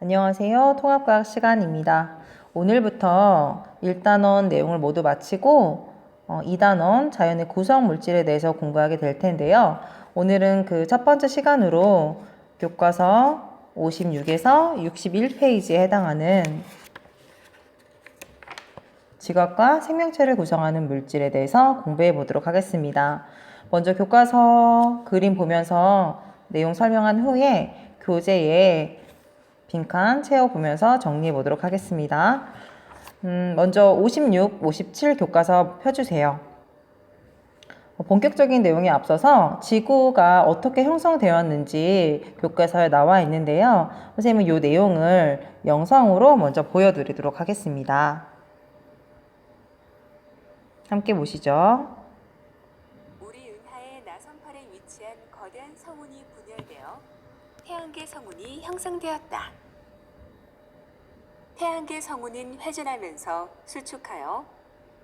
안녕하세요. 통합과학 시간입니다. 오늘부터 1단원 내용을 모두 마치고 2단원 자연의 구성 물질에 대해서 공부하게 될 텐데요. 오늘은 그 첫 번째 시간으로 교과서 56에서 61페이지에 해당하는 지각과 생명체를 구성하는 물질에 대해서 공부해 보도록 하겠습니다. 먼저 교과서 그림 보면서 내용 설명한 후에 교재에 빈칸 채워보면서 정리해 보도록 하겠습니다. 먼저 56, 57 교과서 펴주세요. 본격적인 내용에 앞서서 지구가 어떻게 형성되었는지 교과서에 나와 있는데요. 선생님은 이 내용을 영상으로 먼저 보여드리도록 하겠습니다. 함께 보시죠. 우리 은하의 나선팔에 위치한 거대한 성운이 분열되어 태양계 성운이 형성되었다. 태양계 성운은 회전하면서 수축하여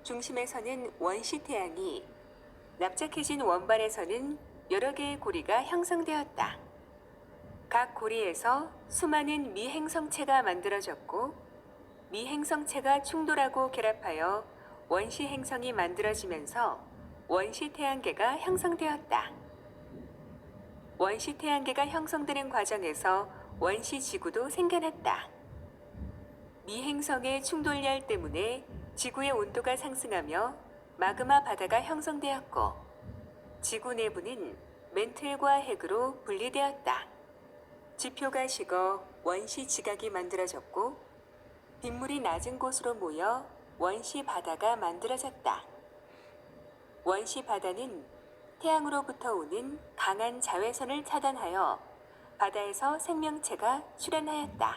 중심에서는 원시 태양이, 납작해진 원반에서는 여러 개의 고리가 형성되었다. 각 고리에서 수많은 미행성체가 만들어졌고, 미행성체가 충돌하고 결합하여 원시 행성이 만들어지면서 원시 태양계가 형성되었다. 원시 태양계가 형성되는 과정에서 원시 지구도 생겨났다. 미행성의 충돌열 때문에 지구의 온도가 상승하며 마그마 바다가 형성되었고, 지구 내부는 멘틀과 핵으로 분리되었다. 지표가 식어 원시 지각이 만들어졌고, 빗물이 낮은 곳으로 모여 원시 바다가 만들어졌다. 원시 바다는 태양으로부터 오는 강한 자외선을 차단하여 바다에서 생명체가 출현하였다.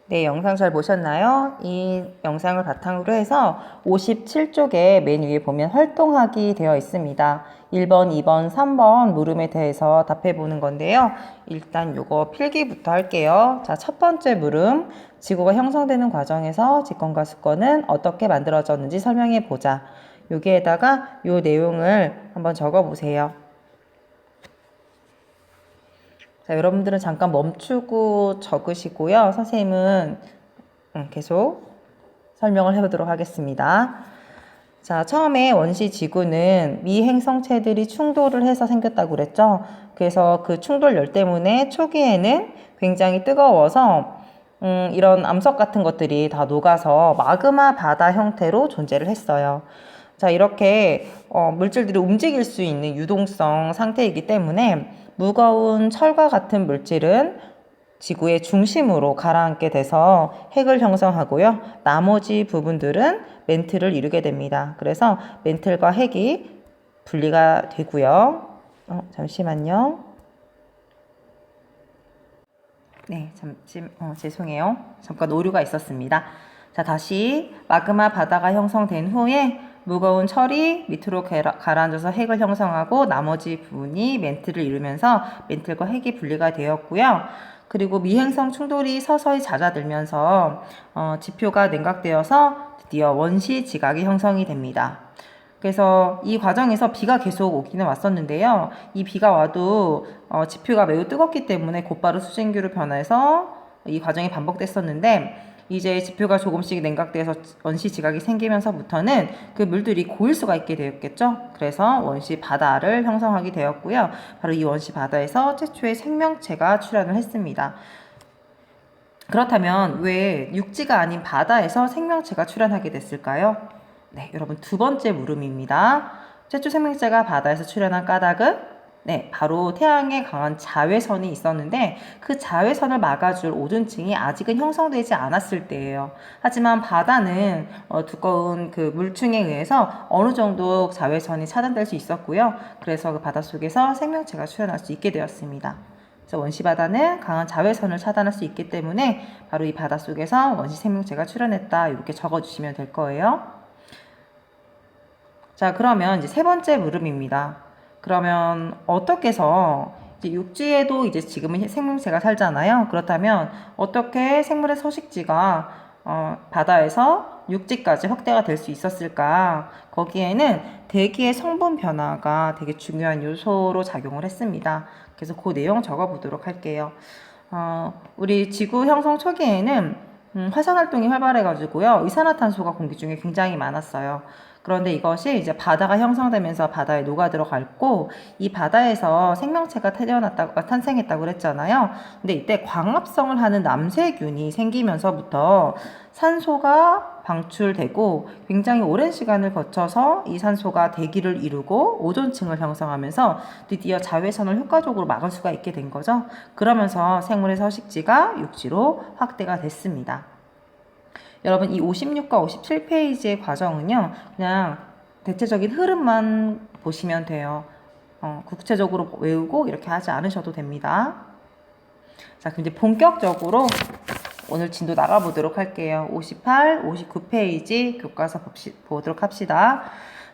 네, 영상 잘 보셨나요? 이 영상을 바탕으로 해서 57쪽에 맨 위에 보면 활동하기 되어 있습니다. 1번, 2번, 3번 물음에 대해서 답해 보는 건데요. 일단 요거 필기부터 할게요. 자, 첫 번째 물음. 지구가 형성되는 과정에서 직권과 수권은 어떻게 만들어졌는지 설명해 보자. 여기에다가 요 내용을 한번 적어 보세요. 자, 여러분들은 잠깐 멈추고 적으시고요. 선생님은 계속 설명을 해보도록 하겠습니다. 자, 처음에 원시 지구는 미행성체들이 충돌을 해서 생겼다고 그랬죠. 그래서 그 충돌열 때문에 초기에는 굉장히 뜨거워서 이런 암석 같은 것들이 다 녹아서 마그마 바다 형태로 존재를 했어요. 자, 이렇게 물질들이 움직일 수 있는 유동성 상태이기 때문에 무거운 철과 같은 물질은 지구의 중심으로 가라앉게 돼서 핵을 형성하고요. 나머지 부분들은 멘틀을 이루게 됩니다. 그래서 멘틀과 핵이 분리가 되고요. 잠시만요. 네, 죄송해요. 잠깐 오류가 있었습니다. 자, 다시 마그마 바다가 형성된 후에 무거운 철이 밑으로 가라앉아서 핵을 형성하고 나머지 부분이 멘틀을 이루면서 멘틀과 핵이 분리가 되었고요. 그리고 미행성 충돌이 서서히 잦아들면서 지표가 냉각되어서 드디어 원시 지각이 형성이 됩니다. 그래서 이 과정에서 비가 계속 오기는 왔었는데요. 이 비가 와도 지표가 매우 뜨겁기 때문에 곧바로 수증기로 변해서 이 과정이 반복됐었는데 이제 지표가 조금씩 냉각돼서 원시 지각이 생기면서부터는 그 물들이 고일 수가 있게 되었겠죠. 그래서 원시 바다를 형성하게 되었고요. 바로 이 원시 바다에서 최초의 생명체가 출현을 했습니다. 그렇다면 왜 육지가 아닌 바다에서 생명체가 출현하게 됐을까요? 네, 여러분 두 번째 물음입니다. 최초 생명체가 바다에서 출현한 까닭은 바로 태양에 강한 자외선이 있었는데 그 자외선을 막아줄 오존층이 아직은 형성되지 않았을 때예요. 하지만 바다는 두꺼운 그 물층에 의해서 어느 정도 자외선이 차단될 수 있었고요. 그래서 그 바닷속에서 생명체가 출현할 수 있게 되었습니다. 그래서 원시 바다는 강한 자외선을 차단할 수 있기 때문에 바로 이 바닷속에서 원시 생명체가 출현했다. 이렇게 적어주시면 될 거예요. 자, 그러면 이제 세 번째 물음입니다. 그러면 어떻게 해서 이제 육지에도 이제 지금은 생명체가 살잖아요. 그렇다면 어떻게 생물의 서식지가 바다에서 육지까지 확대가 될 수 있었을까? 거기에는 대기의 성분 변화가 되게 중요한 요소로 작용을 했습니다. 그래서 그 내용 적어 보도록 할게요. 우리 지구 형성 초기에는 화산 활동이 활발해가지고요. 이산화탄소가 공기 중에 굉장히 많았어요. 그런데 이것이 이제 바다가 형성되면서 바다에 녹아 들어갔고, 이 바다에서 생명체가 탄생했다고 그랬잖아요. 근데 이때 광합성을 하는 남세균이 생기면서부터 산소가 방출되고 굉장히 오랜 시간을 거쳐서 이 산소가 대기를 이루고 오존층을 형성하면서 드디어 자외선을 효과적으로 막을 수가 있게 된 거죠. 그러면서 생물의 서식지가 육지로 확대가 됐습니다. 여러분, 이 56과 57페이지의 과정은요, 그냥 대체적인 흐름만 보시면 돼요. 구체적으로 외우고 이렇게 하지 않으셔도 됩니다. 자, 그럼 이제 본격적으로 오늘 진도 나가보도록 할게요. 58, 59페이지 교과서 보도록 합시다.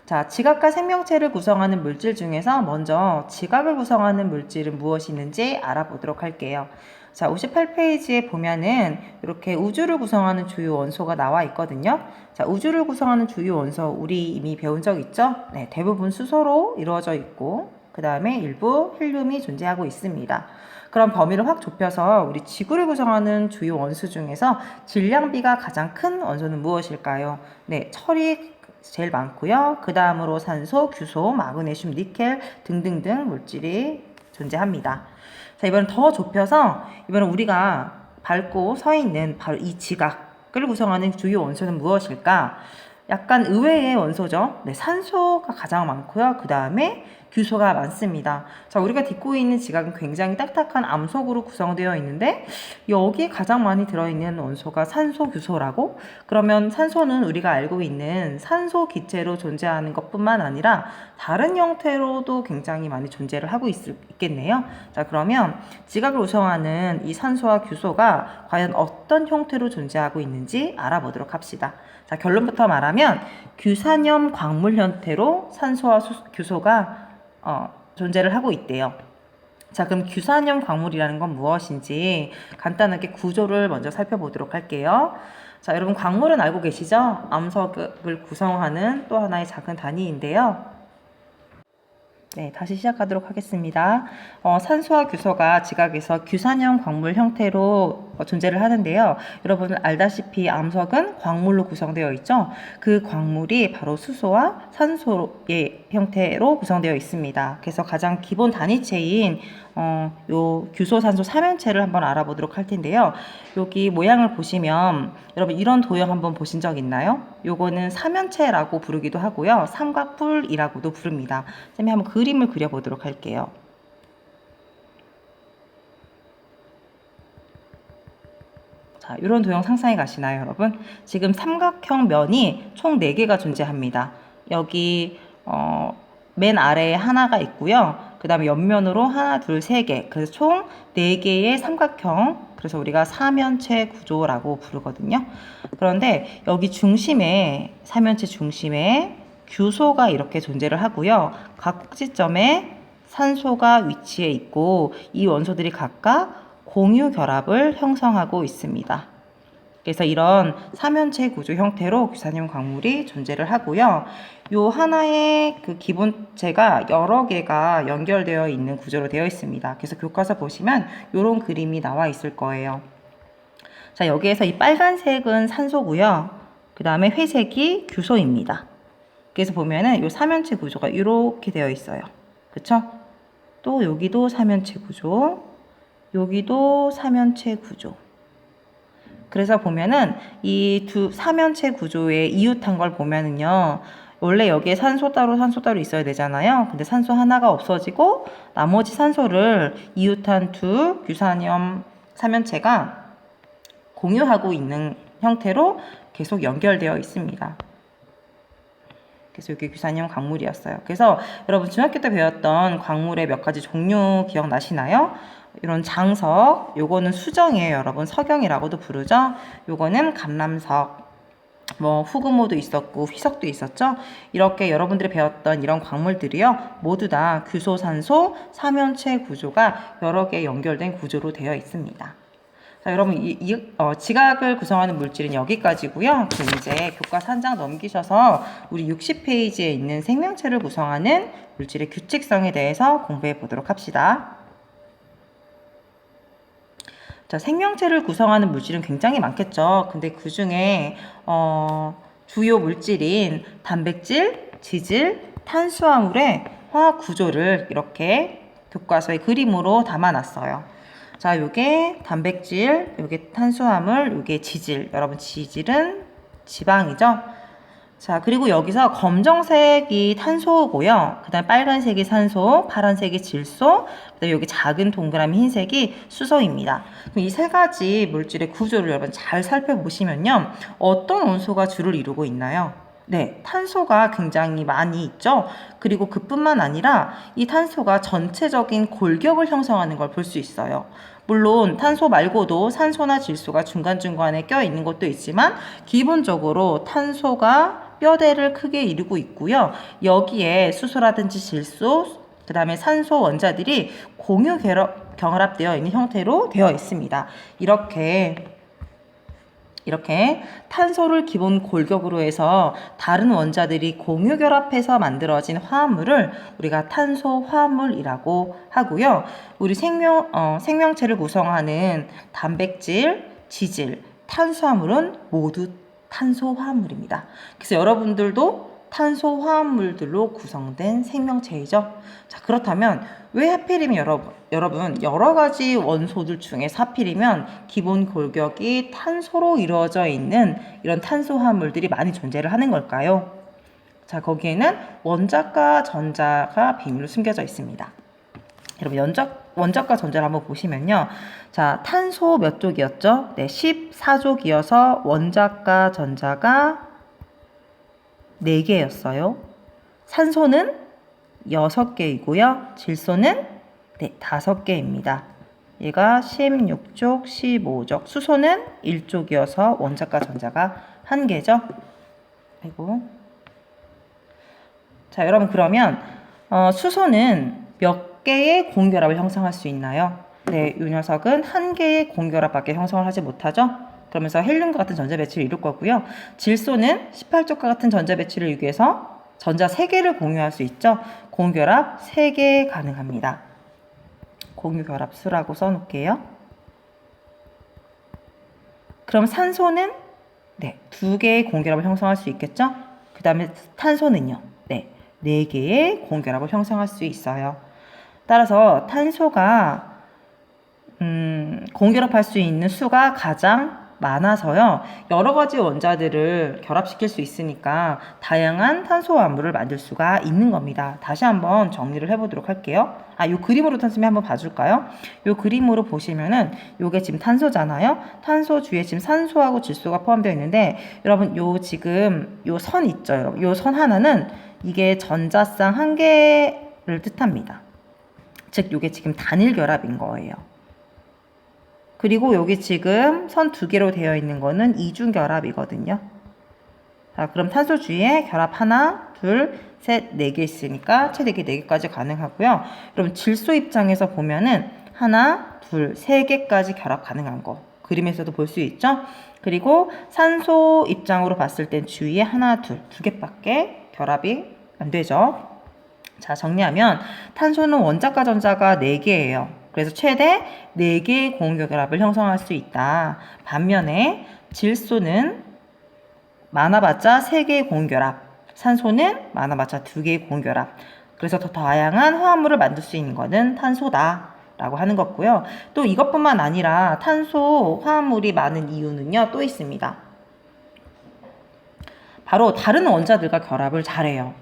자, 지각과 생명체를 구성하는 물질 중에서 먼저 지각을 구성하는 물질은 무엇이 있는지 알아보도록 할게요. 자, 58페이지에 보면은 이렇게 우주를 구성하는 주요 원소가 나와 있거든요. 자, 우주를 구성하는 주요 원소 우리 이미 배운 적 있죠? 네, 대부분 수소로 이루어져 있고 그 다음에 일부 헬륨이 존재하고 있습니다. 그럼 범위를 확 좁혀서 우리 지구를 구성하는 주요 원소 중에서 질량비가 가장 큰 원소는 무엇일까요? 네, 철이 제일 많고요. 그 다음으로 산소, 규소, 마그네슘, 니켈 등등등 물질이 존재합니다. 자, 이번엔 더 좁혀서 이번엔 우리가 밟고 서 있는 바로 이 지각을 구성하는 주요 원소는 무엇일까? 약간 의외의 원소죠. 네, 산소가 가장 많고요. 그 다음에 규소가 많습니다. 자, 우리가 딛고 있는 지각은 굉장히 딱딱한 암석으로 구성되어 있는데 여기에 가장 많이 들어있는 원소가 산소, 규소라고? 그러면 산소는 우리가 알고 있는 산소 기체로 존재하는 것뿐만 아니라 다른 형태로도 굉장히 많이 존재를 하고 있겠네요. 자, 그러면 지각을 구성하는 이 산소와 규소가 과연 어떤 형태로 존재하고 있는지 알아보도록 합시다. 자, 결론부터 말하면 규산염 광물 형태로 산소와 규소가 존재를 하고 있대요. 자, 그럼 규산염 광물이라는 건 무엇인지 간단하게 구조를 먼저 살펴보도록 할게요. 자, 여러분 광물은 알고 계시죠? 암석을 구성하는 또 하나의 작은 단위인데요. 네, 다시 시작하도록 하겠습니다. 산소와 규소가 지각에서 규산염 광물 형태로 존재를 하는데요. 여러분 알다시피 암석은 광물로 구성되어 있죠. 그 광물이 바로 수소와 산소의 형태로 구성되어 있습니다. 그래서 가장 기본 단위체인 요 규소산소 삼연체를 한번 알아보도록 할 텐데요. 여기 모양을 보시면 여러분 이런 도형 한번 보신 적 있나요? 요거는 삼연체라고 부르기도 하고요. 삼각뿔이라고도 부릅니다. 쌤이 한번 그림을 그려보도록 할게요. 자, 이런 도형 상상해 가시나요, 여러분? 지금 삼각형 면이 총 4개가 존재합니다. 여기 맨 아래에 하나가 있고요. 그 다음에 옆면으로 하나, 둘, 3개. 그래서 총 4개의 삼각형. 그래서 우리가 삼연체 구조라고 부르거든요. 그런데 여기 중심에, 삼연체 중심에 규소가 이렇게 존재를 하고요. 각 꼭지점에 산소가 위치해 있고 이 원소들이 각각 공유 결합을 형성하고 있습니다. 그래서 이런 삼연체 구조 형태로 규산염 광물이 존재를 하고요. 요 하나의 그 기본체가 여러 개가 연결되어 있는 구조로 되어 있습니다. 그래서 교과서 보시면 이런 그림이 나와 있을 거예요. 자, 여기에서 이 빨간색은 산소고요. 그 다음에 회색이 규소입니다. 그래서 보면은 요 삼연체 구조가 이렇게 되어 있어요. 그쵸? 또 여기도 삼연체 구조, 여기도 삼연체 구조. 그래서 보면은 이 두 삼연체 구조에 이웃한 걸 보면은요. 원래 여기에 산소 따로 있어야 되잖아요. 근데 산소 하나가 없어지고 나머지 산소를 이웃한 두 규산염 삼연체가 공유하고 있는 형태로 계속 연결되어 있습니다. 그래서 여기 규산염 광물이었어요. 그래서 여러분 중학교 때 배웠던 광물의 몇 가지 종류 기억나시나요? 이런 장석, 요거는 수정이에요. 여러분 석영이라고도 부르죠. 요거는 감람석, 뭐 후금호도 있었고 휘석도 있었죠. 이렇게 여러분들이 배웠던 이런 광물들이요. 모두 다 규소, 산소, 삼연체 구조가 여러 개 연결된 구조로 되어 있습니다. 자, 여러분 지각을 구성하는 물질은 여기까지고요. 그럼 이제 교과서 한 장 넘기셔서 우리 60페이지에 있는 생명체를 구성하는 물질의 규칙성에 대해서 공부해 보도록 합시다. 자, 생명체를 구성하는 물질은 굉장히 많겠죠. 근데 그 중에 주요 물질인 단백질, 지질, 탄수화물의 화학 구조를 이렇게 교과서에 그림으로 담아놨어요. 자, 요게 단백질, 요게 탄수화물, 요게 지질. 여러분, 지질은 지방이죠. 자, 그리고 여기서 검정색이 탄소고요. 그 다음에 빨간색이 산소, 파란색이 질소, 그 다음에 여기 작은 동그라미 흰색이 수소입니다. 이 세 가지 물질의 구조를 여러분 잘 살펴보시면요. 어떤 원소가 주를 이루고 있나요? 네, 탄소가 굉장히 많이 있죠. 그리고 그뿐만 아니라 이 탄소가 전체적인 골격을 형성하는 걸 볼 수 있어요. 물론 탄소 말고도 산소나 질소가 중간중간에 껴있는 것도 있지만 기본적으로 탄소가 뼈대를 크게 이루고 있고요. 여기에 수소라든지 질소, 그 다음에 산소 원자들이 공유 결합되어 있는 형태로 되어 있습니다. 이렇게 탄소를 기본 골격으로 해서 다른 원자들이 공유 결합해서 만들어진 화합물을 우리가 탄소 화합물이라고 하고요. 우리 생명체를 구성하는 단백질, 지질, 탄수화물은 모두 탄소 화합물입니다. 그래서 여러분들도 탄소 화합물들로 구성된 생명체이죠. 자, 그렇다면 왜 하필이면 여러분 여러 가지 원소들 중에서 하필이면 기본 골격이 탄소로 이루어져 있는 이런 탄소 화합물들이 많이 존재를 하는 걸까요? 자, 거기에는 원자과 전자가 비밀로 숨겨져 있습니다. 여러분 원자과 전자를 한번 보시면요. 자, 탄소 몇 족이었죠? 네, 14족이어서 원자과 전자가 4개였어요. 산소는 6개이고요. 질소는 5개입니다. 얘가 16족, 15족. 수소는 1족이어서 원자과 전자가 1개죠. 아이고. 자, 여러분 그러면 수소는 몇 개의 공결합을 형성할 수 있나요? 네, 이 녀석은 1개의 공결합밖에 형성을 하지 못하죠. 그러면서 헬륨과 같은 전자 배치를 이룰 거고요. 질소는 18쪽과 같은 전자 배치를 이루기 위해서 전자 3개를 공유할 수 있죠. 공결합 3개 가능합니다. 공유결합 수라고 써놓을게요. 그럼 산소는 2개의 공결합을 형성할 수 있겠죠. 그 다음에 탄소는요. 4개의 공결합을 형성할 수 있어요. 따라서 탄소가 공결합할 수 있는 수가 가장 많아서요. 여러 가지 원자들을 결합시킬 수 있으니까 다양한 탄소 화합물을 만들 수가 있는 겁니다. 다시 한번 정리를 해보도록 할게요. 요 그림으로 선생님이 한번 봐줄까요? 요 그림으로 보시면은 요게 지금 탄소잖아요. 탄소 주위에 지금 산소하고 질소가 포함되어 있는데 여러분 지금 요 선 있죠, 여러분. 요 선 하나는 이게 전자쌍 1개를 뜻합니다. 즉 요게 지금 단일 결합인 거예요. 그리고 여기 지금 선 2개로 되어 있는 거는 이중 결합이거든요. 자, 그럼 탄소 주위에 결합 하나, 둘, 셋, 4개 있으니까 최대 4개까지 가능하고요. 그럼 질소 입장에서 보면은 하나, 둘, 3개까지 결합 가능한 거. 그림에서도 볼 수 있죠? 그리고 산소 입장으로 봤을 땐 주위에 하나, 둘, 2개밖에 결합이 안 되죠. 자, 정리하면 탄소는 원자과 전자가 4개예요. 그래서 최대 4개의 공유결합을 형성할 수 있다. 반면에 질소는 많아봤자 3개의 공유결합, 산소는 많아봤자 2개의 공유결합. 그래서 더 다양한 화합물을 만들 수 있는 것은 탄소다 라고 하는 거고요. 또 이것뿐만 아니라 탄소 화합물이 많은 이유는요, 또 있습니다. 바로 다른 원자들과 결합을 잘해요.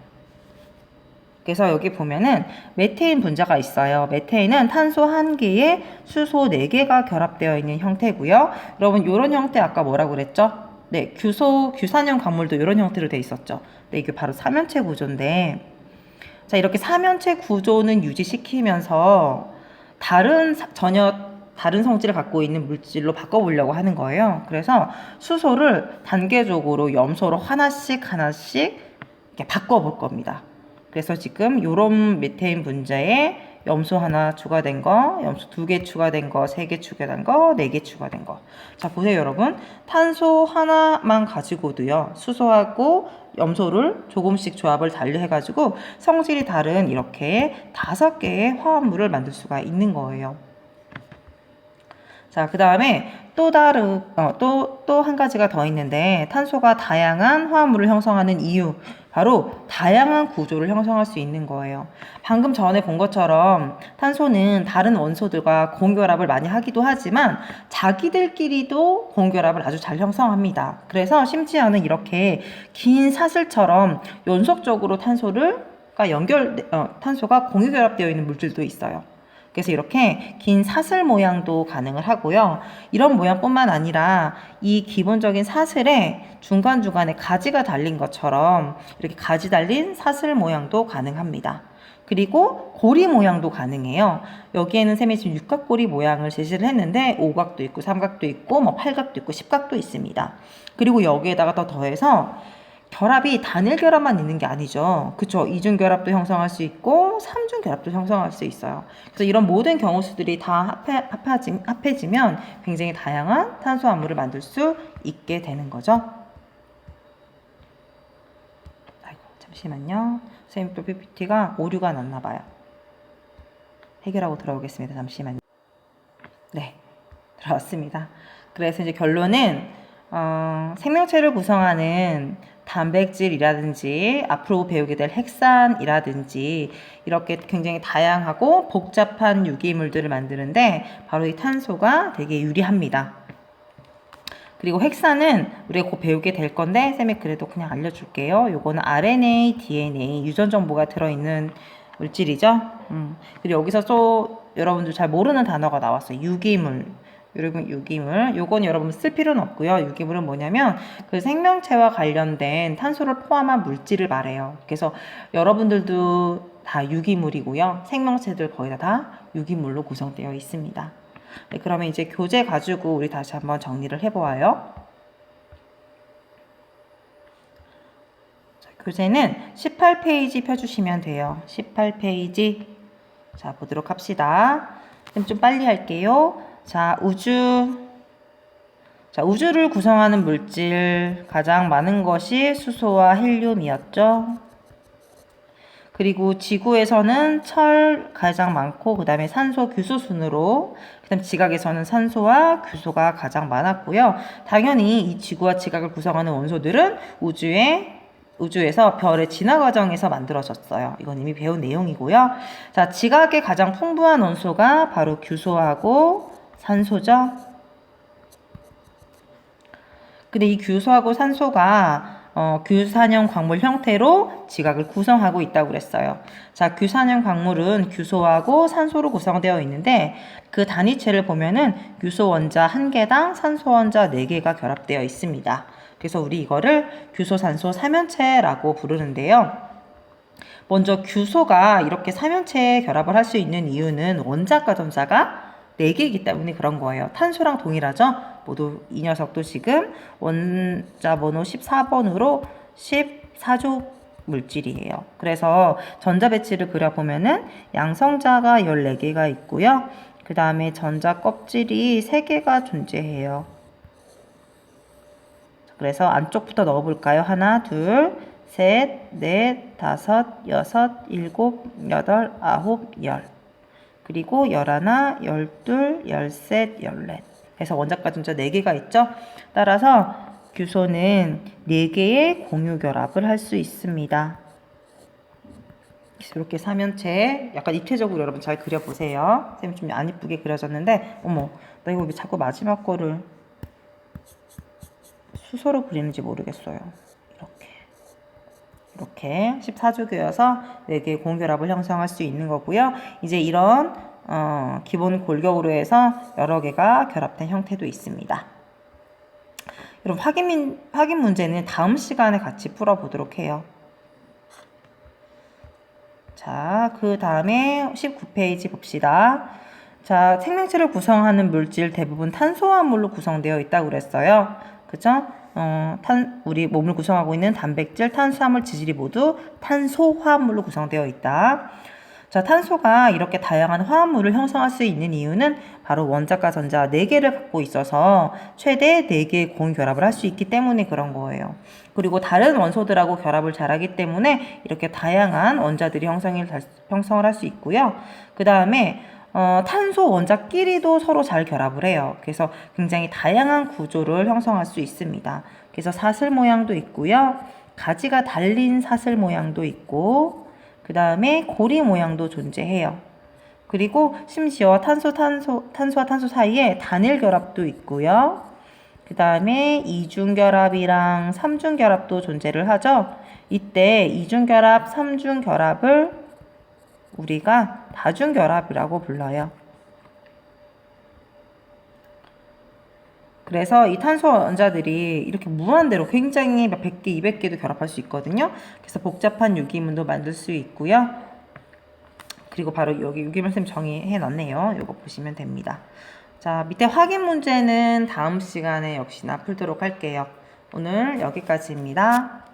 그래서 여기 보면은 메테인 분자가 있어요. 메테인은 탄소 1개에 수소 4개가 결합되어 있는 형태고요. 여러분 이런 형태 아까 뭐라고 그랬죠? 네, 규산형 광물도 이런 형태로 되어 있었죠. 네, 이게 바로 삼연체 구조인데, 자, 이렇게 삼연체 구조는 유지시키면서 전혀 다른 성질을 갖고 있는 물질로 바꿔보려고 하는 거예요. 그래서 수소를 단계적으로 염소로 하나씩 이렇게 바꿔볼 겁니다. 그래서 지금 요런 메테인 분자에 염소 하나 추가된 거, 염소 2개 추가된 거, 3개 추가된 거, 4개 추가된 거. 자, 보세요, 여러분. 탄소 하나만 가지고도요, 수소하고 염소를 조금씩 조합을 달리해가지고 성질이 다른 이렇게 5개의 화합물을 만들 수가 있는 거예요. 자, 그 다음에 또 한 가지가 더 있는데, 탄소가 다양한 화합물을 형성하는 이유, 바로 다양한 구조를 형성할 수 있는 거예요. 방금 전에 본 것처럼 탄소는 다른 원소들과 공결합을 많이 하기도 하지만 자기들끼리도 공결합을 아주 잘 형성합니다. 그래서 심지어는 이렇게 긴 사슬처럼 연속적으로 탄소가 공유결합되어 있는 물질도 있어요. 그래서 이렇게 긴 사슬 모양도 가능을 하고요. 이런 모양뿐만 아니라 이 기본적인 사슬에 중간중간에 가지가 달린 것처럼 이렇게 가지 달린 사슬 모양도 가능합니다. 그리고 고리 모양도 가능해요. 여기에는 쌤이 지금 육각고리 모양을 제시를 했는데 오각도 있고 삼각도 있고 뭐 팔각도 있고 십각도 있습니다. 그리고 여기에다가 더 더해서 결합이 단일 결합만 있는 게 아니죠. 그쵸? 이중 결합도 형성할 수 있고 삼중 결합도 형성할 수 있어요. 그래서 이런 모든 경우수들이 다 합해지면 굉장히 다양한 탄소화물을 만들 수 있게 되는 거죠. 아이고, 잠시만요. 선생님 또 PPT가 오류가 났나 봐요. 해결하고 들어오겠습니다. 잠시만요. 네, 들어왔습니다. 그래서 이제 결론은 생명체를 구성하는 단백질이라든지 앞으로 배우게 될 핵산이라든지 이렇게 굉장히 다양하고 복잡한 유기물들을 만드는데 바로 이 탄소가 되게 유리합니다. 그리고 핵산은 우리가 곧 배우게 될 건데 쌤이 그래도 그냥 알려줄게요. 요거는 RNA, DNA 유전 정보가 들어있는 물질이죠. 그리고 여기서 또 여러분들 잘 모르는 단어가 나왔어요. 유기물. 여러분 유기물 요건 여러분 쓸 필요는 없고요. 유기물은 뭐냐면 그 생명체와 관련된 탄소를 포함한 물질을 말해요. 그래서 여러분들도 다 유기물이고요. 생명체들 거의 다 유기물로 구성되어 있습니다. 네, 그러면 이제 교재 가지고 우리 다시 한번 정리를 해보아요. 자, 교재는 18페이지 펴주시면 돼요. 18페이지 자 보도록 합시다. 좀 빨리 할게요. 자, 우주를 구성하는 물질 가장 많은 것이 수소와 헬륨이었죠. 그리고 지구에서는 철 가장 많고 그 다음에 산소, 규소 순으로 그 다음 지각에서는 산소와 규소가 가장 많았고요. 당연히 이 지구와 지각을 구성하는 원소들은 우주에서 별의 진화 과정에서 만들어졌어요. 이건 이미 배운 내용이고요. 자, 지각에 가장 풍부한 원소가 바로 규소하고 산소죠. 근데 이 규소하고 산소가 규산형 광물 형태로 지각을 구성하고 있다고 그랬어요. 자, 규산형 광물은 규소하고 산소로 구성되어 있는데 그 단위체를 보면은 규소 원자 1개당 산소 원자 4개가 결합되어 있습니다. 그래서 우리 이거를 규소산소 삼연체라고 부르는데요. 먼저 규소가 이렇게 삼연체에 결합을 할 수 있는 이유는 원자과 전자가 4개이기 때문에 그런 거예요. 탄소랑 동일하죠? 모두 이 녀석도 지금 원자 번호 14번으로 14조 물질이에요. 그래서 전자 배치를 그려보면은 양성자가 14개가 있고요. 그 다음에 전자 껍질이 3개가 존재해요. 그래서 안쪽부터 넣어볼까요? 하나, 둘, 셋, 넷, 다섯, 여섯, 일곱, 여덟, 아홉, 열. 그리고 11, 12, 13, 14. 그래서 원자과 전자 4개가 있죠. 따라서 규소는 4개의 공유 결합을 할 수 있습니다. 이렇게 삼연체 약간 입체적으로 여러분 잘 그려보세요. 쌤이 좀 안 이쁘게 그려졌는데 어머 나 이거 왜 자꾸 마지막 거를 수서로 그리는지 모르겠어요. 이렇게 14조교여서 4개의 공결합을 형성할 수 있는 거고요. 이제 이런 기본 골격으로 해서 여러 개가 결합된 형태도 있습니다. 여러분 확인 문제는 다음 시간에 같이 풀어보도록 해요. 자, 그 다음에 19페이지 봅시다. 자, 생명체를 구성하는 물질 대부분 탄소화물로 구성되어 있다고 그랬어요. 그죠? 우리 몸을 구성하고 있는 단백질, 탄수화물, 지질이 모두 탄소화합물로 구성되어 있다. 자, 탄소가 이렇게 다양한 화합물을 형성할 수 있는 이유는 바로 원자과 전자 4개를 갖고 있어서 최대 4개의 공결합을 할 수 있기 때문에 그런 거예요. 그리고 다른 원소들하고 결합을 잘하기 때문에 이렇게 다양한 원자들이 형성을 할 수 있고요. 그 다음에 탄소 원자끼리도 서로 잘 결합을 해요. 그래서 굉장히 다양한 구조를 형성할 수 있습니다. 그래서 사슬 모양도 있고요. 가지가 달린 사슬 모양도 있고, 그 다음에 고리 모양도 존재해요. 그리고 심지어 탄소와 탄소 사이에 단일 결합도 있고요. 그 다음에 이중결합이랑 삼중결합도 존재를 하죠. 이때 이중결합, 삼중결합을 우리가 다중결합이라고 불러요. 그래서 이 탄소 원자들이 이렇게 무한대로 굉장히 막 100개, 200개도 결합할 수 있거든요. 그래서 복잡한 유기물도 만들 수 있고요. 그리고 바로 여기 유기물 쌤 정의해 놨네요. 이거 보시면 됩니다. 자, 밑에 확인 문제는 다음 시간에 역시나 풀도록 할게요. 오늘 여기까지입니다.